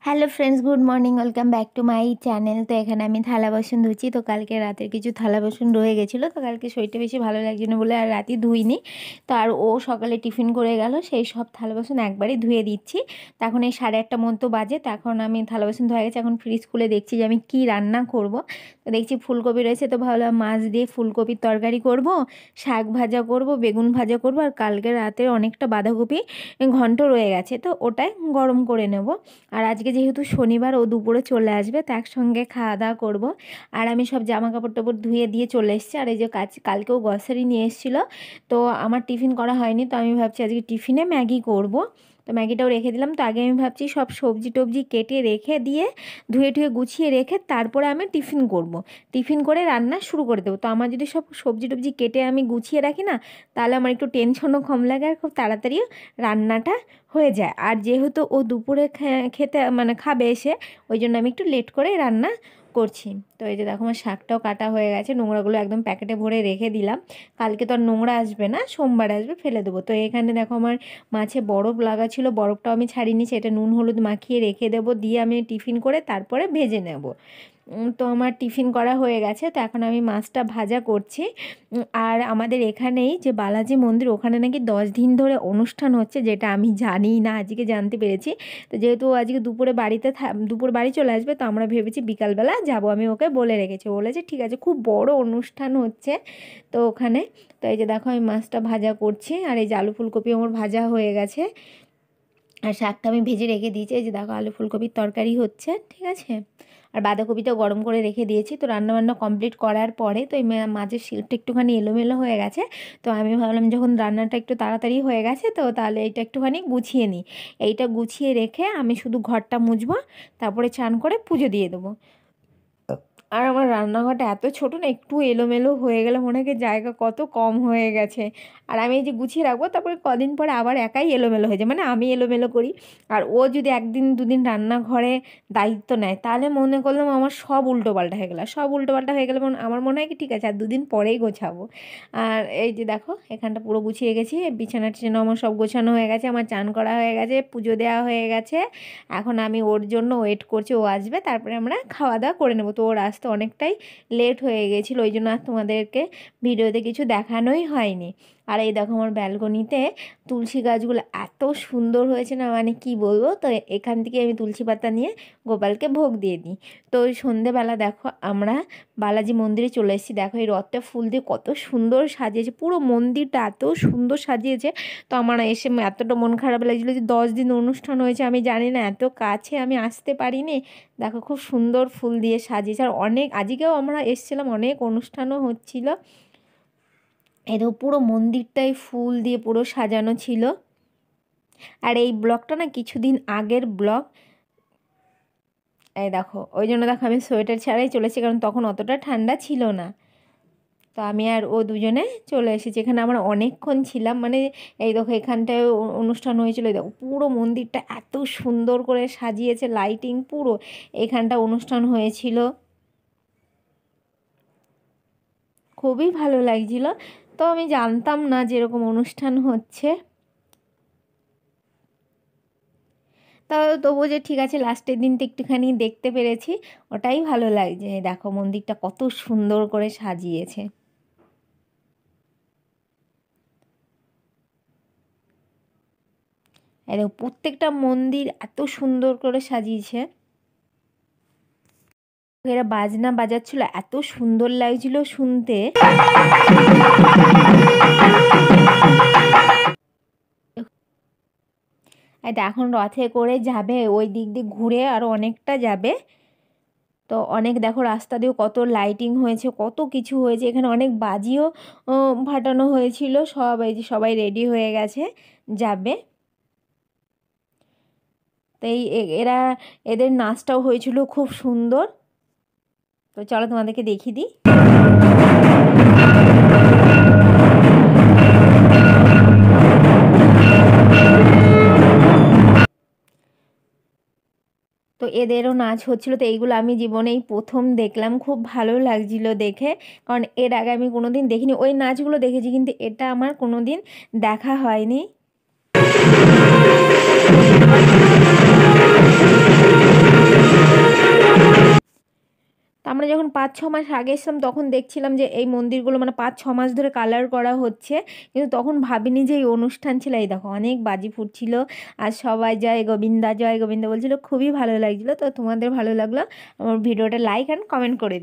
Hello friends, good morning, welcome back to my channel. তো এখানে আমি থালা বাসন ধুচ্ছি। তো কালকে রাতের কিছু থালা বাসন রয়ে গেছিলো, তো কালকে শরীরটা বেশি ভালো লাগছে না বলে আর রাতে ধুইনি। তো আর ও সকালে টিফিন করে গেল, সেই সব থালা বাসন একবারই ধুয়ে দিচ্ছি। তো এখন এই 1:30টার মতো বাজে, তো এখন আমি থালা বাসন ধোয়া গেছে। এখন ফ্রিজ খুলে দেখছি যে আমি কি রান্না করব। তো দেখছি ফুলকপি রয়েছে, তো ভাবলাম মাছ দিয়ে ফুলকপির তরকারি করব, শাক ভাজা করব, বেগুন ভাজা করব, আর কালকে রাতের অনেকটা বাঁধাকপি ঘন্ট রয়ে গেছে, তো ওটাই গরম করে নেব। আর আজকে যেহেতু শনিবার, ও দুপুরে চলে আসবে, তো একসঙ্গে খাওয়া দাওয়া করবো। আর আমি সব জামা কাপড় টাপড় ধুয়ে দিয়ে চলে এসেছি। আর এই যে কালকেও গ্রসারি নিয়ে এসেছিলো, তো আমার টিফিন করা হয়নি, তো আমি ভাবছি আজকে টিফিনে ম্যাগি করব। তো ম্যাগিটাও রেখে দিলাম। তো আগে আমি ভাবছি সব সবজি টবজি কেটে রেখে দিয়ে ধুয়ে টুয়ে গুছিয়ে রেখে তারপরে আমি টিফিন করব। টিফিন করে রান্না শুরু করে দেবো। তো আমার যদি সব সবজি টবজি কেটে আমি গুছিয়ে রাখি না, তাহলে আমার একটু টেনশনও কম লাগে আর খুব তাড়াতাড়িও রান্নাটা হয়ে যায়। আর যেহেতু ও দুপুরে খেতে মানে খাবে এসে, ওই জন্য আমি একটু লেট করে রান্না করছি। তো এই যে দেখো আমার শাকটাও কাটা হয়ে গেছে, নোংরাগুলো একদম প্যাকেটে ভরে রেখে দিলাম। কালকে তো আর নোংরা আসবে না, সোমবার আসবে, ফেলে দেবো। তো এখানে দেখো আমার মাছে বরফ লাগা ছিল, বরফটাও আমি ছাড়িয়ে সেটা নুন হলুদ মাখিয়ে রেখে দেবো, দিয়ে আমি টিফিন করে তারপরে ভেজে নেব। তো আমার টিফিন করা হয়ে গেছে, তো এখন আমি মাছটা ভাজা করছি। আর আমাদের এখানেই যে বালাজি মন্দির, ওখানে নাকি 10 দিন ধরে অনুষ্ঠান হচ্ছে, যেটা আমি জানি না, আজকে জানতে পেরেছি। তো যেহেতু আজকে দুপুরে দুপুর বাড়ি চলে আসবে, তো আমরা ভেবেছি বিকালবেলা যাব। আমি ওকে বলে রেখেছি, বলেছে ঠিক আছে, খুব বড় অনুষ্ঠান হচ্ছে তো ওখানে। তো এই যে দেখো আমি মাছটা ভাজা করছি, আর এই যে আলু ফুলকপি আমার ভাজা হয়ে গেছে, আর শাকটা আমি ভেজে রেখে দিয়েছি। এই যে দেখো আলু ফুলকপির তরকারি হচ্ছে, ঠিক আছে। আর বাঁধাকপিটা গরম করে রেখে দিয়েছি। তো রান্নাবান্না কমপ্লিট করার পরে তো এই মাছের শিল্পটা একটুখানি এলোমেলো হয়ে গেছে। তো আমি ভাবলাম যখন রান্নাটা একটু তাড়াতাড়ি হয়ে গেছে, তো তাহলে এইটা একটুখানি গুছিয়ে নিই। এইটা গুছিয়ে রেখে আমি শুধু ঘরটা মুছবো, তারপরে চান করে পুজো দিয়ে দেবো। আর আমার রান্নাঘরটা এত ছোটো না, একটু এলোমেলো হয়ে গেলে মনে হয় জায়গা কত কম হয়ে গেছে। আর আমি এই যে গুছিয়ে রাখবো, তারপরে কদিন পরে আবার একাই এলোমেলো হয়ে যায়, মানে আমি এলোমেলো করি। আর ও যদি একদিন দুদিন রান্নাঘরে দায়িত্ব নেয়, তাহলে মনে করলাম আমার সব উল্টোপাল্টা হয়ে গেলো। সব উল্টোপাল্টা হয়ে গেলে আমার মনে হয় কি ঠিক আছে, আর দুদিন পরেই গোছাবো। আর এই যে দেখো এখানটা পুরো গুছিয়ে গেছি, বিছানা টিছানা আমার সব গোছানো হয়ে গেছে, আমার চান করা হয়ে গেছে, পুজো দেওয়া হয়ে গেছে। এখন আমি ওর জন্য ওয়েট করছি, ও আসবে, তারপরে আমরা খাওয়া দাওয়া করে নেবো। তো ওর আসতে অনেকটাই লেট হয়ে গেছিলো, ওই জন্য আর তোমাদেরকে ভিডিওতে কিছু দেখানোই হয়নি। আর এই দেখো আমার ব্যালকনিতে তুলসী গাছগুলো এত সুন্দর হয়েছে না, মানে কি বলবো। তো এখান থেকে আমি তুলসী পাতা নিয়ে গোপালকে ভোগ দিয়ে দিই। তো ওই সন্ধেবেলা দেখো আমরা বালাজি মন্দিরে চলে এসেছি। দেখো এই রথটা ফুল দিয়ে কত সুন্দর সাজিয়েছে, পুরো মন্দিরটা এত সুন্দর সাজিয়েছে। তো আমার এসে এতটা মন খারাপ লাগছিলো যে 10 দিন অনুষ্ঠান হয়েছে, আমি জানি না, এত কাছে আমি আসতে পারিনি। দেখো খুব সুন্দর ফুল দিয়ে সাজিয়েছে। আর আজকেও আমরা এসেছিলাম, অনেক অনুষ্ঠানও হচ্ছিল। এই দেখো পুরো মন্দিরটাই ফুল দিয়ে পুরো সাজানো ছিল। আর এই ব্লগটা না কিছুদিন আগের ব্লগ। এই দেখো ওই জন্য দেখো আমি সোয়েটার ছাড়াই চলেছি, কারণ তখন অতটা ঠান্ডা ছিল না। তো আমি আর ও দুজনে চলে এসেছি। এখানে আমরা অনেকক্ষণ ছিলাম, মানে এই দেখো এখানটায় অনুষ্ঠান হয়েছিল। এই দেখো পুরো মন্দিরটা এত সুন্দর করে সাজিয়েছে, লাইটিং পুরো। এখানটা অনুষ্ঠান হয়েছিল, খুবই ভালো লাগছিল। তো আমি জানতাম না যে এরকম অনুষ্ঠান হচ্ছে। তবুও যে ঠিক আছে, লাস্টের দিনটা একটুখানি দেখতে পেরেছি, ওটাই ভালো লাগছে। দেখো মন্দিরটা কত সুন্দর করে সাজিয়েছে। দেখো প্রত্যেকটা মন্দির এত সুন্দর করে সাজিয়েছে। এরা বাজনা বাজাচ্ছিল, এত সুন্দর লাগছিল শুনতে। এটা এখন রথে করে যাবে, ওই দিক দিয়ে ঘুরে আরও অনেকটা যাবে। তো অনেক দেখো রাস্তা দিয়েও কত লাইটিং হয়েছে, কত কিছু হয়েছে। এখানে অনেক বাজিও ফাটানো হয়েছিল। এই যে সবাই রেডি হয়ে গেছে, যাবে। তো এদের নাচটাও হয়েছিল খুব সুন্দর। তো চলো তোমাদেরকে দেখিয়ে দিই। তো এদেরও নাচ হচ্ছিলো। তো এইগুলো আমি জীবনেই প্রথম দেখলাম, খুব ভালো লাগছিল দেখে, কারণ এর আগে আমি কোনো দিন দেখিনি। ওই নাচগুলো দেখেছি, কিন্তু এটা আমার কোনো দিন দেখা হয়নি। আমরা যখন 5-6 মাস আগে এসেছিলাম তখন দেখছিলাম যে এই মন্দিরগুলো মানে 5-6 মাস ধরে কালার করা হচ্ছে, কিন্তু তখন ভাবিনি যে এই অনুষ্ঠান ছিল। এই দেখো অনেক বাজি ফুটছিল আর সবাই জয় গোবিন্দা বলছিল, খুবই ভালো লাগছিলো। তো তোমাদের ভালো লাগলো আমার ভিডিওটা লাইক অ্যান্ড কমেন্ট করে